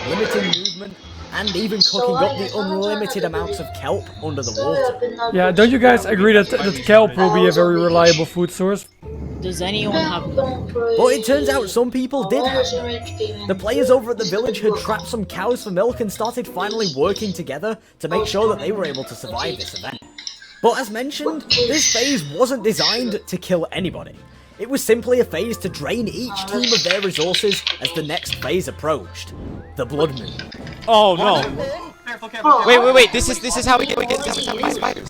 limiting movement, and even cooking up the unlimited amounts of kelp under the water. Yeah, don't you guys agree that kelp will be a very reliable food source? Does anyone have milk? But it turns out some people did have milk. The players over at the village had trapped some cows for milk and started finally working together to make sure that they were able to survive this event. But as mentioned, this phase wasn't designed to kill anybody. It was simply a phase to drain each team of their resources as the next phase approached. The Blood Moon. Oh no! Wait! This is how we get spiders.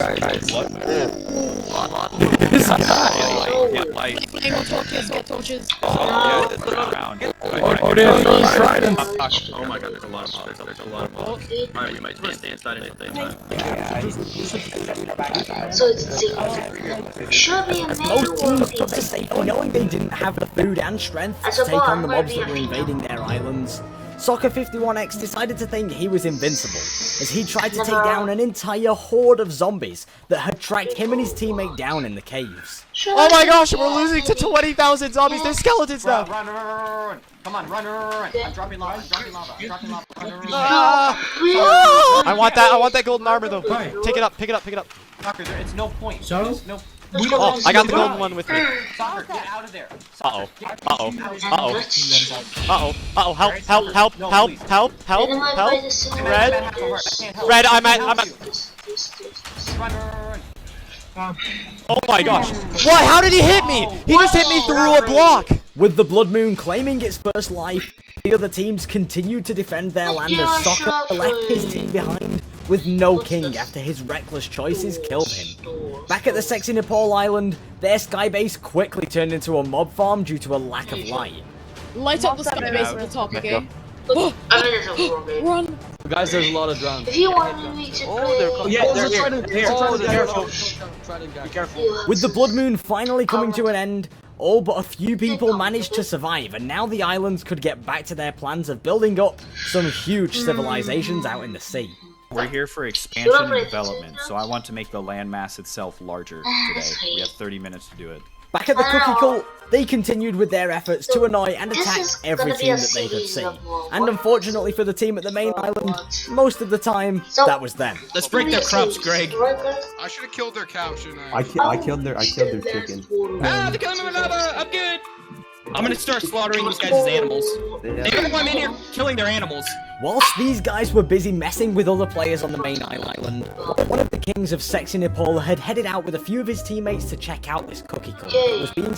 Get torches. Oh there's tridents. Oh my god, there's a lot of balls. Alright, you might stay inside anything. So it's should be Most amazing. teams got to say, knowing they didn't have the food and strength to take on the mobs that were invading their islands, Soccer 51X decided to think he was invincible, as he tried to take down an entire horde of zombies that had tracked him and his teammate down in the caves. Oh my gosh, we're losing to 20,000 zombies. There's skeletons now. Run. Come on, run. I'm dropping lava. I want that golden armor though. Pick it up. Soccer, it's no point. So? Oh, I got the golden one with me. Soccer, get out of there. Uh-oh. Help. Red, I'm at. Run. Oh my gosh. What? How did he hit me? He just hit me through a block. With the Blood Moon claiming its first life, the other teams continued to defend their land as Soccer left his team behind with no king after his reckless choices killed him. Back at the Sexy Nepal Island, their skybase quickly turned into a mob farm due to a lack of light. Light up the sky base at the top, okay? Run! Guys, there's a lot of drones. If you want me to play, Be careful. With the Blood Moon finally coming to an end, all but a few people managed to survive, and now the islands could get back to their plans of building up some huge civilizations out in the sea. We're here for expansion and development, so I want to make the landmass itself larger today. We have 30 minutes to do it. Back at the Cookie Cult, they continued with their efforts to annoy and attack every team that they could see. And unfortunately for the team at the main island, most of the time, that was them. Let's break their crops, Greg. I should have killed their cow, shouldn't I? I killed their chicken. Ah, they're killing my lava. I'm good. I'm gonna start slaughtering these guys as animals. They don't want me in here killing their animals. Whilst these guys were busy messing with other players on the main island, one of the kings of Sexy Nepal had headed out with a few of his teammates to check out this cookie club that was being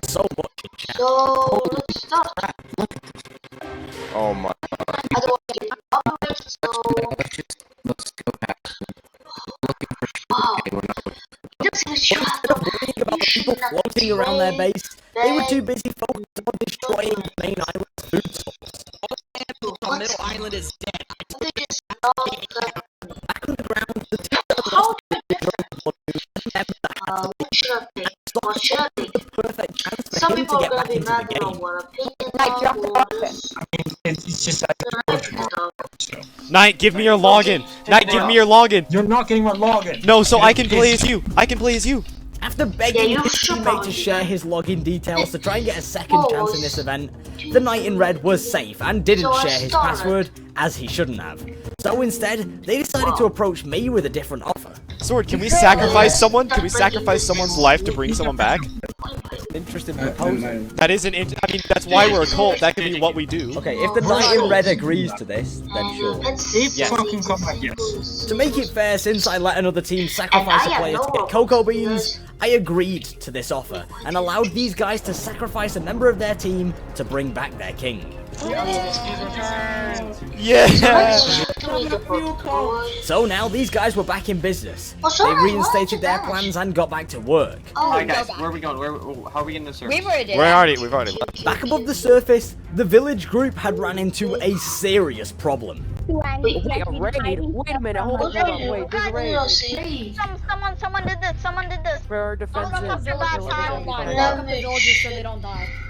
so much in chat. so let's start. Oh my. I don't want to get up, so Let's go back. Looking for wow. okay, we're not. Instead of worrying about people floating around their base, they were too busy focused on destroying the main island's food source. The middle island is dead. Back on the ground, the two How others what should I pick? What should I pick? the perfect chance for Some him to people are get gonna back be into mad the at game. what opinion It's just Knight, give me your login. Knight, give me your login. you're not getting my login. No, so I can play as you. After begging his teammate to share his login details to try and get a second chance in this event, the Knight in Red was safe and didn't share his password, as he shouldn't have. So instead, they decided to approach me with a different offer. Sword, can we sacrifice someone? Can we sacrifice someone's life to bring someone back? Interesting proposal. That isn't. I mean, that's why we're a cult. That could be what we do. Okay, if the Knight in Red agrees to this, then sure. Yes. Fucking come back, yes. To make it fair, since I let another team sacrifice a player to get cocoa beans, I agreed to this offer and allowed these guys to sacrifice a member of their team to bring back their king. Yeah. So now these guys were back in business. They reinstated their plans and got back to work. Alright guys, where are we going? How are we getting the service? We've already We've already left. Back above the surface, the village group had ran into a serious problem. Wait a minute, hold on, wait, there's a raid. Someone did this. For our defenses.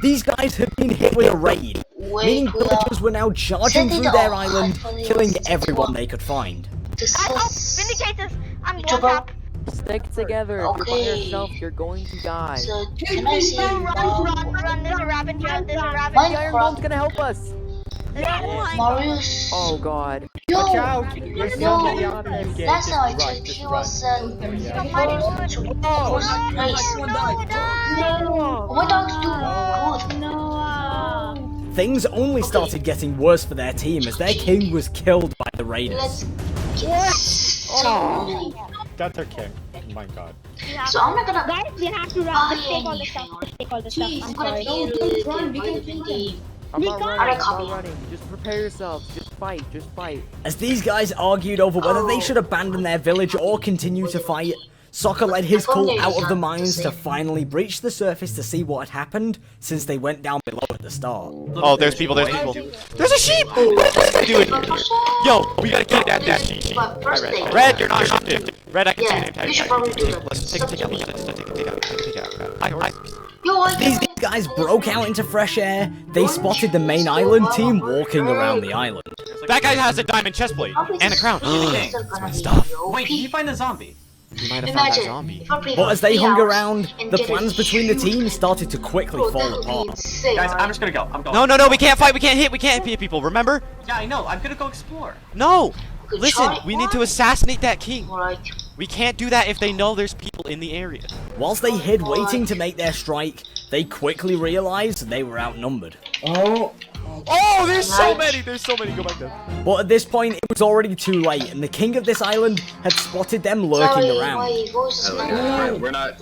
These guys had been hit with a raid, meaning villagers were now charging through their island, killing everyone they could find. Vindicators! I'm blown up! Stick together. If you're by yourself, you're going to die. So can I see Run, there's a rabbit here, The Iron Golem's gonna help us. Marius. Oh god. Yo, Watch out! There's somebody yo, out there. last time I checked, he was first place. No, my dog's doing good. Things only started getting worse for their team as their king was killed by the raiders. That's our king. Oh my god. So I'm not gonna. Guys, we have to run. Just take all the stuff. Just take all the stuff. I'm sorry. Don't run. We can kill them. I'm not Alright, running, I'm copy. not running. Just prepare yourselves. Just fight, just fight. As these guys argued over whether they should abandon their village or continue to fight, Soccer led his cult out of the mines to finally breach the surface to see what had happened since they went down below at the start. Oh, there's people, there's people. There's a sheep! What is this guy doing here? Yo, we gotta get that sheep. Alright, Red, you're not shifted. Red, I can see your name tag. You should probably do that. Let's take it out. Hi, horse. These guys broke out into fresh air. They spotted the main island team walking around the island. That guy has a diamond chest plate and a crown. That's my stuff. Wait, did you find the zombie? We might have found that zombie. But as they hung around, the plans between the teams started to quickly fall apart. Guys, I'm just gonna go. I'm going. No, we can't fight, we can't hit people, remember? Yeah, I know. I'm gonna go explore. No! Listen, we need to assassinate that king. We can't do that if they know there's people in the area. Whilst they hid waiting to make their strike, they quickly realized they were outnumbered. Oh, there's so many, go back there. But at this point, it was already too late, and the king of this island had spotted them lurking around. We're not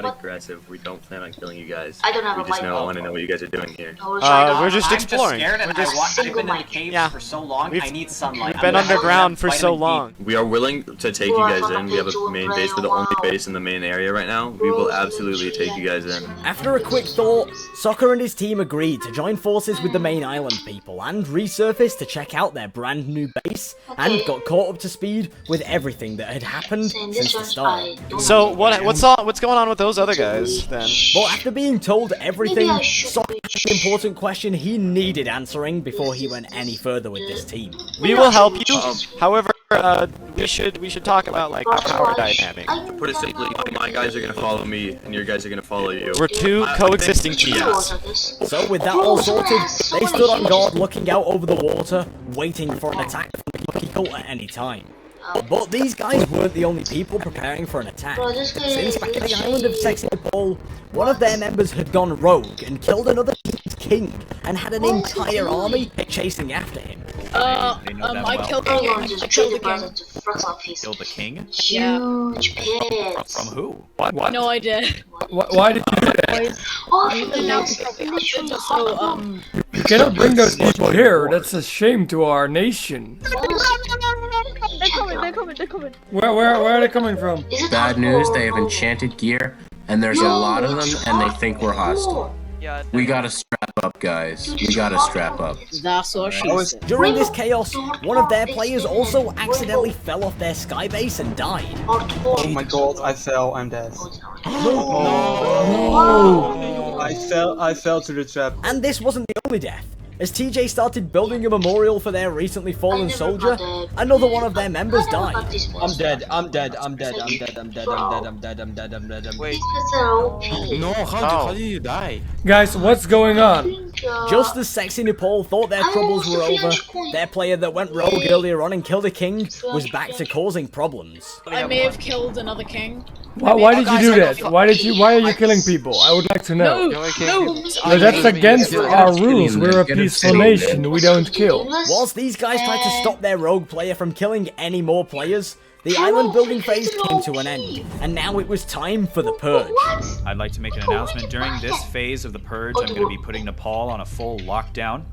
aggressive. We don't plan on killing you guys. I don't have we a just mic. want to know what you guys are doing here. We're just exploring. I'm just scared and I've been in the caves for so long. I need sunlight. We've been underground for so long. We are willing to take you guys in. We have a main base. We're the only base in the main area right now. We will absolutely take you guys in. After a quick thought, Soccer and his team agreed to join forces with the main island people and resurface to check out their brand new base and got caught up to speed with everything that had happened since the start. So what's going on with those other guys then? But after being told everything, Soccer had an important question he needed answering before he went any further with this team. We will help you. However, we should talk about like our power dynamic. To put it simply, my guys are gonna follow me and your guys are gonna follow you. We're two coexisting teams. So with that all sorted, they stood on guard looking out over the water, waiting for an attack from the Cookie Cult at any time. But these guys weren't the only people preparing for an attack. Since back at the island of Sexy Nepal, one of their members had gone rogue and killed another team's king and had an entire army chasing after him. I killed the king. I killed the king. Killed the king? Huge pits. From who? What? No idea. Why did you do that? You cannot bring those people here. That's a shame to our nation. They're coming. Where are they coming from? Bad news, they have enchanted gear, and there's a lot of them, and they think we're hostile. We gotta strap up, guys. We gotta strap up. That's what she said. During this chaos, one of their players also accidentally fell off their skybase and died. Oh my god, I fell, I'm dead. I fell to the trap. And this wasn't the only death. As TJ started building a memorial for their recently fallen soldier, another one of their members died. I'm dead. Wait. No, how did you die? Guys, what's going on? Just as Sexy Nepal thought their troubles were over, their player that went rogue earlier on and killed a king was back to causing problems. I may have killed another king. Why did you do that? Why are you killing people? I would like to know. No, that's against our rules. We're a peaceful nation. We don't kill. Whilst these guys tried to stop their rogue player from killing any more players, the island building phase came to an end, and now it was time for the purge. I'd like to make an announcement. During this phase of the purge, I'm going to be putting Nepal on a full lockdown.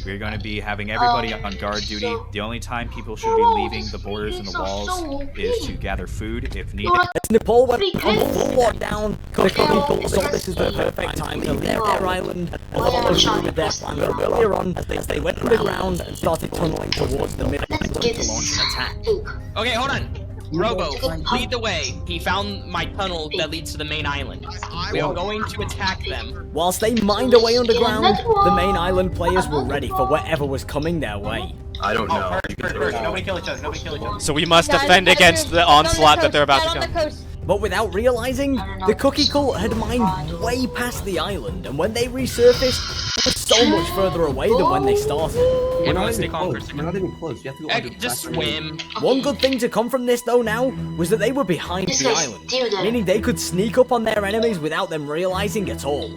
We're going to be having everybody on guard duty. The only time people should be leaving the borders and the walls is to gather food if needed. As Nepal went on full lockdown, the Cookie Cult thought this is the perfect time to leave their island and follow with their plan earlier on as they went underground and started tunneling towards the mid-island to launch an attack. Okay, hold on. Robo, lead the way. He found my tunnel that leads to the main island. We are going to attack them. Whilst they mined away underground, the main island players were ready for whatever was coming their way. I don't know. Nobody kill each other. So we must defend against the onslaught that they're about to come. But without realizing, the Cookie Cult had mined way past the island, and when they resurfaced, there was so much further away than when they started. Everyone stay calm for a second. We're not even close. You have to go under Just swim. One good thing to come from this though now was that they were behind the island, meaning they could sneak up on their enemies without them realizing at all.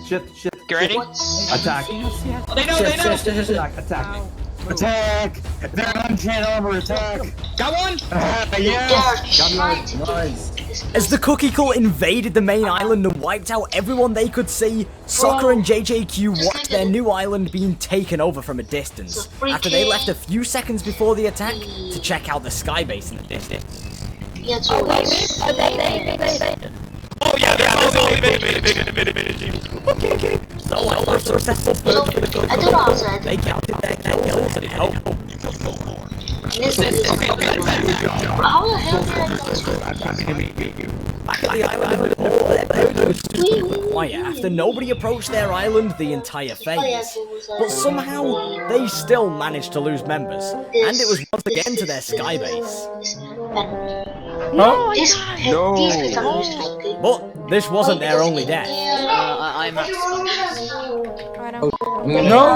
Shit. Get ready? Attack. Oh, they know. Attack. Attack! They're on channel over attack! Got one? Yes! Nice. As the Cookie Cult invaded the main island and wiped out everyone they could see, Soccer and JJQ watched their new island being taken over from a distance, after they left a few seconds before the attack to check out the skybase in the distance. Oh yeah, there's only team. So after successful purge, they counted their kills and it helped. How the hell did Back at the island, quiet after nobody approached their island the entire phase. But somehow, they still managed to lose members, and it was once again to their skybase. No! But this wasn't their only death. I'm at No!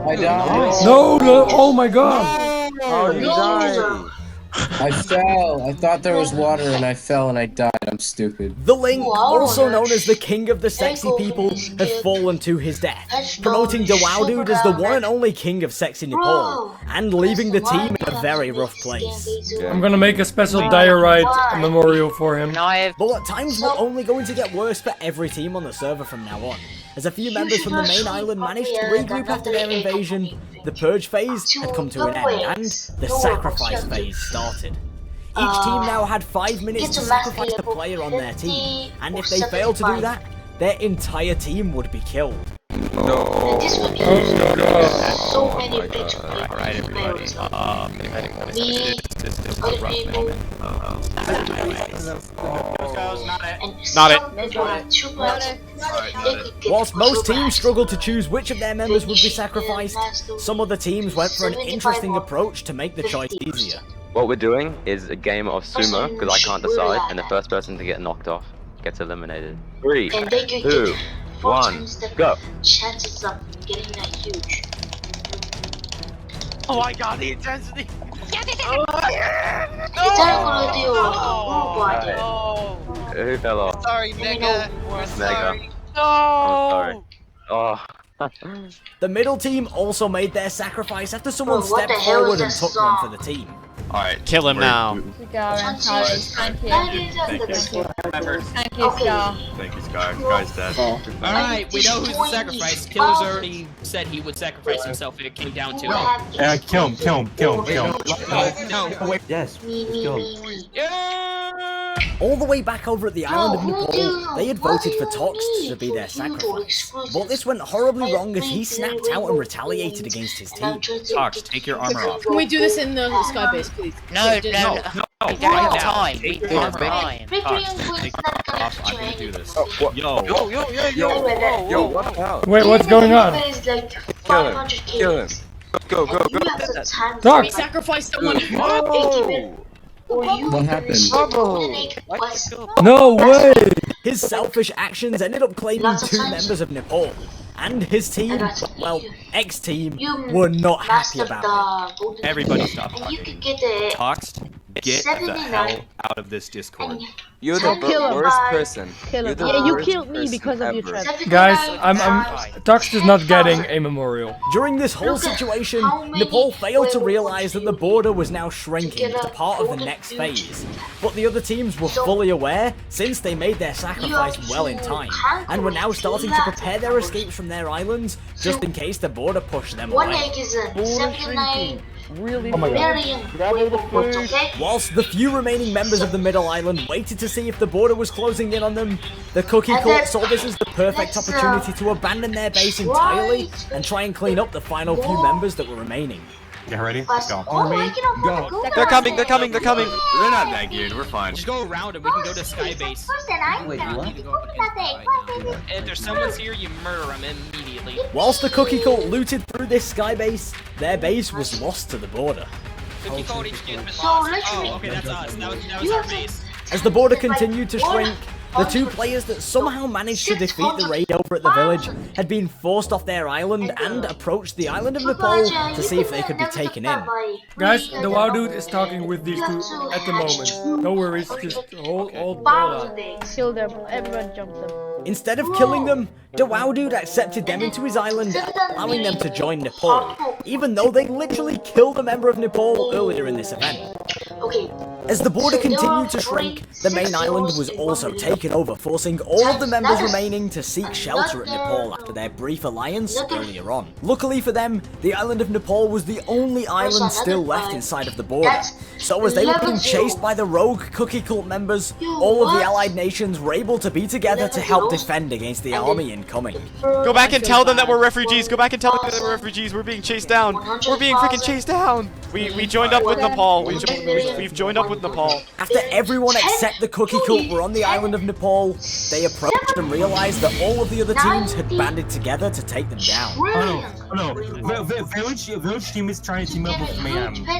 I died. No! Oh my god! How did you die? I fell. I thought there was water and I fell and I died. I'm stupid. The Link, also known as the King of the Sexy People, had fallen to his death, promoting Dawowdude as the one and only King of Sexy Nepal, and leaving the team in a very rough place. I'm gonna make a special diorite memorial for him. But times were only going to get worse for every team on the server from now on, as a few members from the main island managed to regroup after their invasion, the purge phase had come to an end, and the sacrifice phase started. Each team now had 5 minutes to sacrifice a player on their team, and if they failed to do that, their entire team would be killed. No. This would be so many pictures. Alright, everybody. Me, other people, Not Whilst most teams struggled to choose which of their members would be sacrificed, some other teams went for an interesting approach to make the choice easier. What we're doing is a game of sumo, because I can't decide, and the first person to get knocked off gets eliminated. 3, 2, 1, go! Chances of getting that huge. Oh my god, the intensity! Who fell off? Sorry, Mega. We're sorry. No! I'm sorry. Oh. The middle team also made their sacrifice after someone stepped forward and took one for the team. Alright, kill him now. Thank you, Scar. Thank you, Scar. Scar's dead. Alright, we know who's the sacrifice. Killer's already said he would sacrifice himself if it came down to it. Yeah, kill him. No, wait. Yes, kill him. All the way back over at the island of Nepal, they had voted for Tox to be their sacrifice. But this went horribly wrong as he snapped out and retaliated against his team. Tox, take your armor off. Can we do this in the skybase, please? No. We don't have time. Take your armor off. Tox, take your armor off. I'm gonna do this. Yo, what the hell? Wait, what's going on? Kill him. Go. Tox! We sacrificed someone. What happened? No way! His selfish actions ended up claiming 2 members of Nepal, and his team, well, ex-team, were not happy about it. everybody stop talking. Tox, get the hell out of this Discord. You're the worst person. Yeah, you killed me because of your trap. Guys, Tox is not getting a memorial. During this whole situation, Nepal failed to realize that the border was now shrinking as part of the next phase. But the other teams were fully aware, since they made their sacrifice well in time, and were now starting to prepare their escapes from their islands, just in case the border pushed them away. Really? Oh my god. Whilst the few remaining members of the middle island waited to see if the border was closing in on them, the Cookie Cult saw this as the perfect opportunity to abandon their base entirely and try and clean up the final few members that were remaining. Get ready? Let's go. Go. They're coming. They're They're not that geared, we're fine. Just go around and we can go to skybase. Wait, what? If there's someone's here, you murder them immediately. Whilst the Cookie Cult looted through this skybase, their base was lost to the border. Cookie Cult HQ has been lost. Oh, okay, that's us. That was our base. As the border continued to shrink, The two players that somehow managed to defeat the raid over at the village had been forced off their island and approached the island of Nepal to see if they could be taken in. Guys, the WoW dude is talking with these two at the moment. No worries, just hold on. Kill them. Everyone jump them. Instead of killing them, the WoW dude accepted them into his island, allowing them to join Nepal, even though they literally killed a member of Nepal earlier in this event. As the border continued to shrink, the main island was also taken over, forcing all of the members remaining to seek shelter at Nepal after their brief alliance earlier on. Luckily for them, the island of Nepal was the only island still left inside of the border, so as they were being chased by the rogue Cookie Cult members, all of the allied nations were able to be together to help defend against the army incoming. Go back and tell them that we're refugees. Go back and tell them that we're refugees. We're being chased down. We're being freaking chased down. We joined up with Nepal. We've joined up with Nepal. After everyone except the Cookie Cult were on the island of Nepal, they approached and realized that all of the other teams had banded together to take them down. Oh no, village team is trying to team up with me.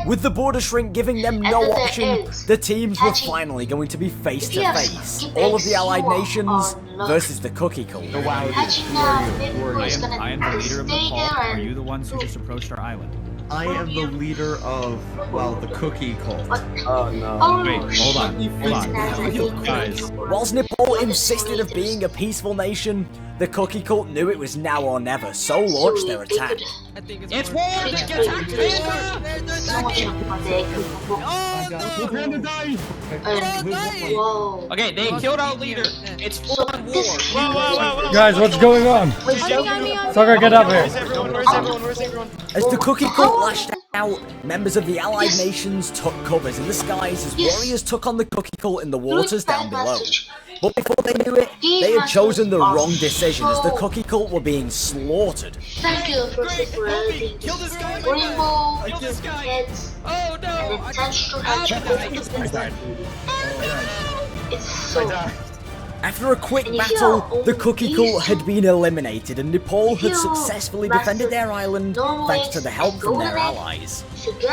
With the border shrink giving them no option, the teams were finally going to be face to face. All of the allied nations versus the Cookie Cult. I am the leader of Nepal. Are you the ones who just approached our island? I am the leader of, well, the Cookie Cult. Oh no. Wait, hold on. Guys. Whilst Nepal insisted of being a peaceful nation, the Cookie Cult knew it was now or never, so launched their attack. It's war! Okay, they killed our leader. It's full-on war. Guys, what's going on? Sucker, get up here. Where's everyone? As the Cookie Cult lashed out, members of the allied nations took covers in the skies as warriors took on the Cookie Cult in the waters down below. But before they knew it, they had chosen the wrong decision as the Cookie Cult were being slaughtered. Thank you for separating Rainbow, Heads, Oh no! and attached to her It's so... After a quick battle, the Cookie Cult had been eliminated and Nepal had successfully defended their island thanks to the help from their allies.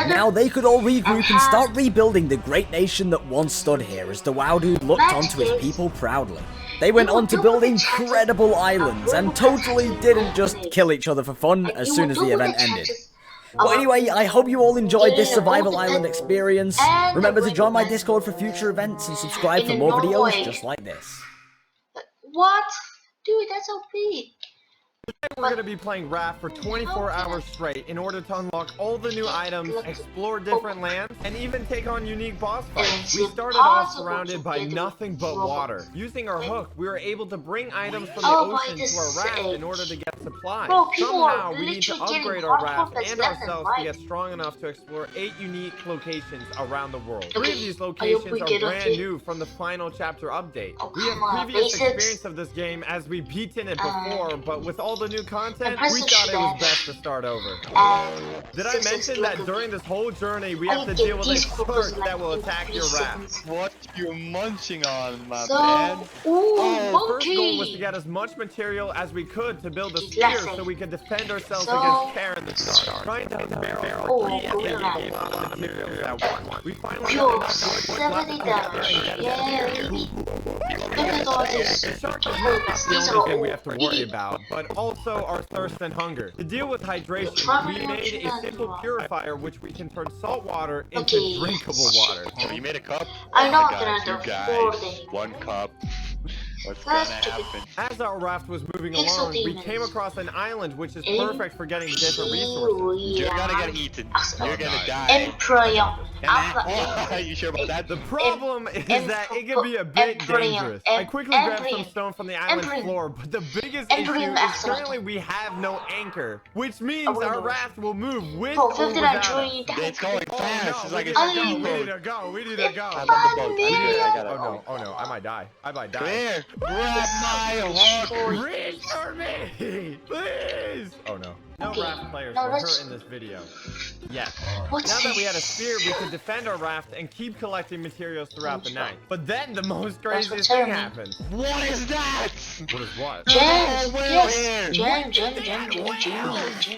Now they could all regroup and start rebuilding the great nation that once stood here as the WoW dude looked onto his people proudly. They went on to build incredible islands and totally didn't just kill each other for fun as soon as the event ended. But anyway, I hope you all enjoyed this survival island experience. Remember to join my Discord for future events and subscribe for more videos just like this. What? Dude, that's OP. Today we're going to be playing Raft for 24 hours straight in order to unlock all the new items, explore different lands, and even take on unique boss fights. We started off surrounded by nothing but water. Using our hook, we were able to bring items from the ocean to our raft in order to get supplies. Somehow, we need to upgrade our raft and ourselves to get strong enough to explore 8 unique locations around the world. 3 of these locations are brand new from the final chapter update. We have previous experience of this game as we've beaten it before, but with all the new content, we thought it was best to start over. Did I mention that during this whole journey, we have to deal with a shark that will attack your raft? What you munching on, my man? Our first goal was to get as much material as we could to build a spear so we could defend ourselves against Karen in the start. Trying to we finally got enough 70 damage. The only thing we have to worry about, but also our thirst and hunger. To deal with hydration, we made a simple purifier which we can turn salt water into drinkable water. Oh, you made a cup? I know I got you guys. 1 cup. What's gonna happen? As our raft was moving along, we came across an island which is perfect for getting different resources. You're gonna get eaten. You're gonna die. You sure about that? The problem is that it can be a bit dangerous. I quickly grabbed some stone from the island floor, but the biggest issue is currently we have no anchor, which means our raft will move with or without us. It's going fast. It's like a we need to go. We need to go. I'm on the boat. Oh no, I might die. Come here. Grab my hook. Reach for me, please. Oh no. No raft players were hurt in this video. Yet. Now that we had a spear, we could defend our raft and keep collecting materials throughout the night. But then the most craziest thing happened. What is that? What is what?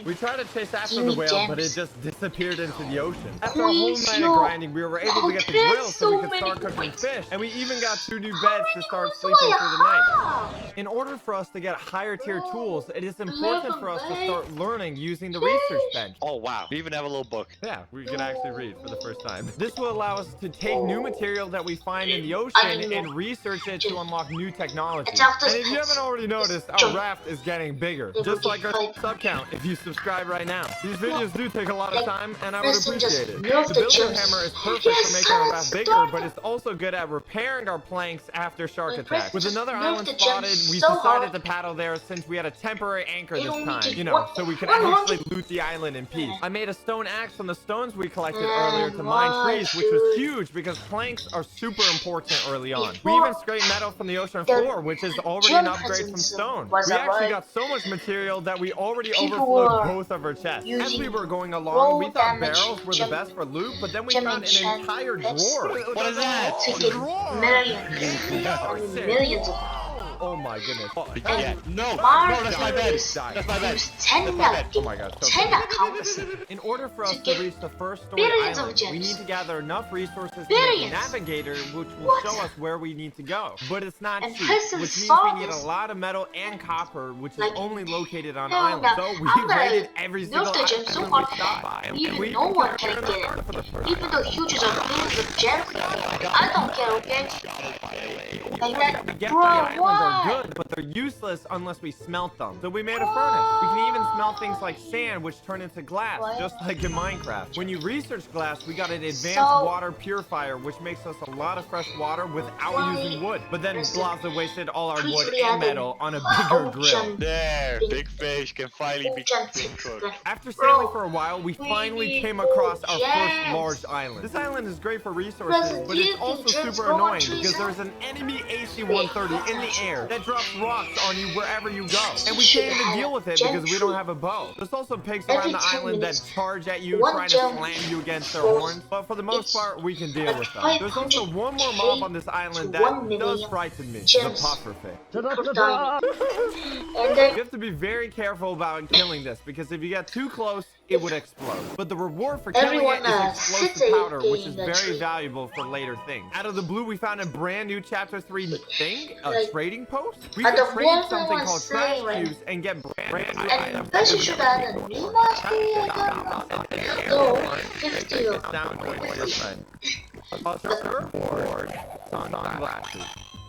We tried to chase after the whale, but it just disappeared into the ocean. After a whole night of grinding, we were able to get the grill so we could start cooking fish. And we even got 2 new beds to start sleeping through the night. In order for us to get higher tier tools, it is important for us to start learning using the research bench. Oh wow, we even have a little book. Yeah, we can actually read for the first time. This will allow us to take new material that we find in the ocean and research it to unlock new technology. And if you haven't already noticed, our raft is getting bigger, just like our sub count if you subscribe right now. These videos do take a lot of time, and I would appreciate it. The builder hammer is perfect for making our raft bigger, but it's also good at repairing our planks after shark attack. With another island spotted, we decided to paddle there since we had a temporary anchor this time, you know, so we could actually loot the island in peace. I made a stone axe from the stones we collected earlier to mine trees, which was huge because planks are super important early on. We even scraped metal from the ocean floor, which is already an upgrade from stone. We actually got so much material that we already overflowed both of our chests. As we were going along, we thought barrels were the best for loot, but then we found an entire drawer. What is that? Millions of Oh my goodness. Yeah. No, that's my bed. That's my bed. Oh my god. In order for us to reach the first story island, we need to gather enough resources to make a navigator which will show us where we need to go. But it's not cheap, which means we need a lot of metal and copper, which is only located on islands. So we raided every single island we stopped. Even no one can get it. Even though huges are millions of gems, I don't care, okay? Like that, bro, what? Good, but they're useless unless we smelt them. So we made a furnace. We can even smelt things like sand, which turn into glass, just like in Minecraft. When you research glass, we got an advanced water purifier, which makes us a lot of fresh water without using wood. But then Blaza wasted all our wood and metal on a bigger grill. There, big fish can finally be cooked. After sailing for a while, we finally came across our first large island. This island is great for resources, but it's also super annoying because there's an enemy AC-130 in the air that drops rocks on you wherever you go. And we can't even deal with it because we don't have a bow. There's also pigs around the island that charge at you, trying to slam you against their horns. But for the most part, we can deal with them. There's also one more mob on this island that does frighten me. The pufferfish. You have to be very careful about killing this because if you get too close, it would explode. But the reward for killing it is explosive powder, which is very valuable for later things. Out of the blue, we found a brand new Chapter 3 thing, a trading post. We can trade something called trash cubes and get brand new items.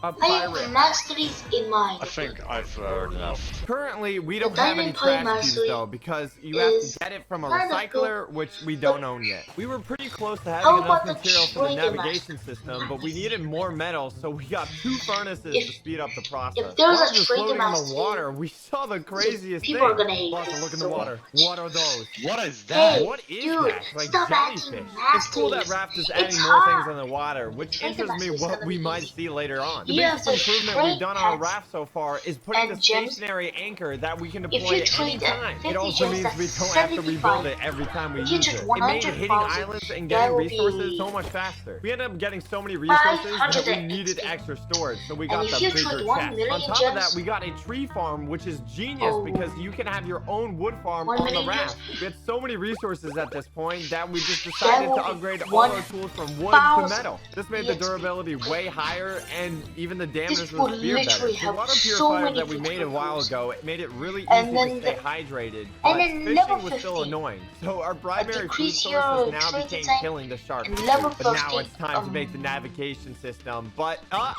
A pirate. Masteries in mind. I think I've heard enough. Currently, we don't have any trash cubes though, because you have to get it from a recycler, which we don't own yet. We were pretty close to having enough material for the navigation system, but we needed more metal, so we got 2 furnaces to speed up the process. While just floating in the water, we saw the craziest thing. People are gonna hate Look in the water. What are those? What is that? What is that? Like jellyfish. It's cool that Raft is adding more things in the water, which interests me what we might see later on. The biggest improvement we've done on our raft so far is putting a stationary anchor that we can deploy at any time. It also means we don't have to rebuild it every time we use it. It made hitting islands and getting resources so much faster. We ended up getting so many resources that we needed extra storage, so we got the bigger chest. On top of that, we got a tree farm, which is genius because you can have your own wood farm on the raft. We had so many resources at this point that we just decided to upgrade all our tools from wood to metal. This made the durability way higher and even the damage was spear better. The water purifier that we made a while ago, it made it really easy to stay hydrated, but fishing was still annoying. So our primary food sources now became killing the sharks. But now it's time to make the navigation system. But it's not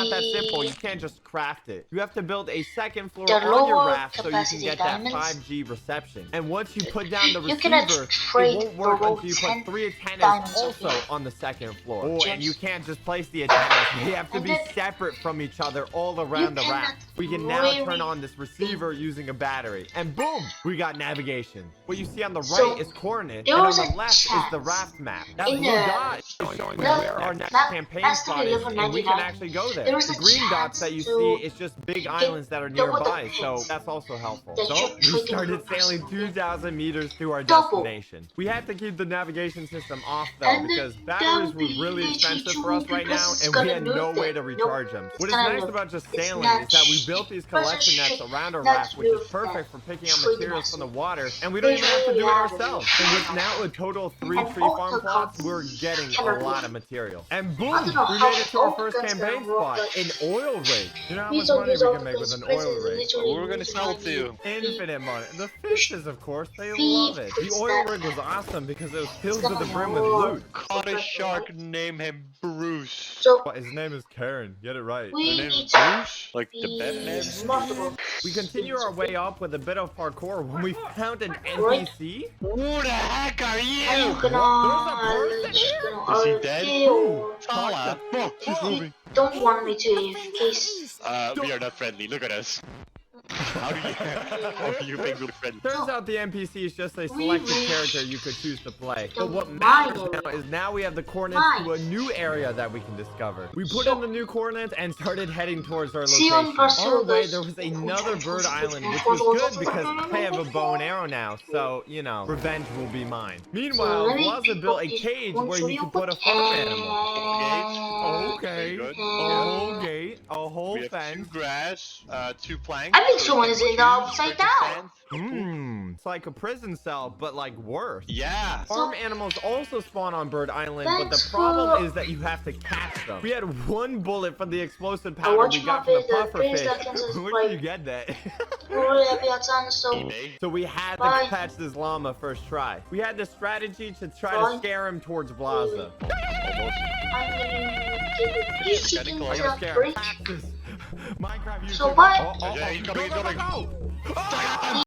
that simple. You can't just craft it. You have to build a second floor on your raft so you can get that 5G reception. And once you put down the receiver, it won't work until you put 3 antennas also on the second floor. And you can't just place the antennas. They have to to be separate from each other all around the raft. We can now turn on this receiver using a battery. And boom, we got navigation. What you see on the right is coordinates, and on the left is the raft map. That blue dot is showing where our next campaign spot is, and we can actually go there. The green dots that you see is just big islands that are nearby, so that's also helpful. So we started sailing 2,000 meters to our destination. We had to keep the navigation system off though, because batteries were really expensive for us right now, and we had no way to recharge them. What is nice about just sailing is that we built these collection nets around our raft, which is perfect for picking up materials from the water, and we don't even have to do it ourselves. And with now a total of 3 tree farm plots, we're getting a lot of material. And boom, we made it to our first campaign spot, an oil rig. You know how much money we can make with an oil rig? We're gonna sell it to. Infinite money. The fishes, of course, they love it. The oil rig was awesome because it was filled to the brim with loot. Caught a shark, name him Bruce. But his name is Karen. Get it right. Her name is Bruce? Like the Batman? We continue our way up with a bit of parkour when we found an NPC. Who the heck are you? Is he dead? Tala. Oh, she's moving. Don't want me to in case. We are not friendly. Look at us. How do you think we're friendly? Turns out the NPC is just a selected character you could choose to play. But what matters now is now we have the coordinates to a new area that we can discover. We put in the new coordinates and started heading towards our location. On our way, there was another bird island, which was good because I have a bow and arrow now, so, you know, revenge will be mine. Meanwhile, Blaza built a cage where he could put a farm animal. Okay. Okay. A whole fence. 2 grass, 2 planks. I think someone is in the upside down. It's like a prison cell, but like worse. Yeah. Farm animals also spawn on Bird Island, but the problem is that you have to catch them. We had 1 bullet from the explosive powder we got from the puffer fish. Where did you get that? So we had to catch this llama first try. We had the strategy to try to scare him towards Blaza. Minecraft YouTube. So what? Go.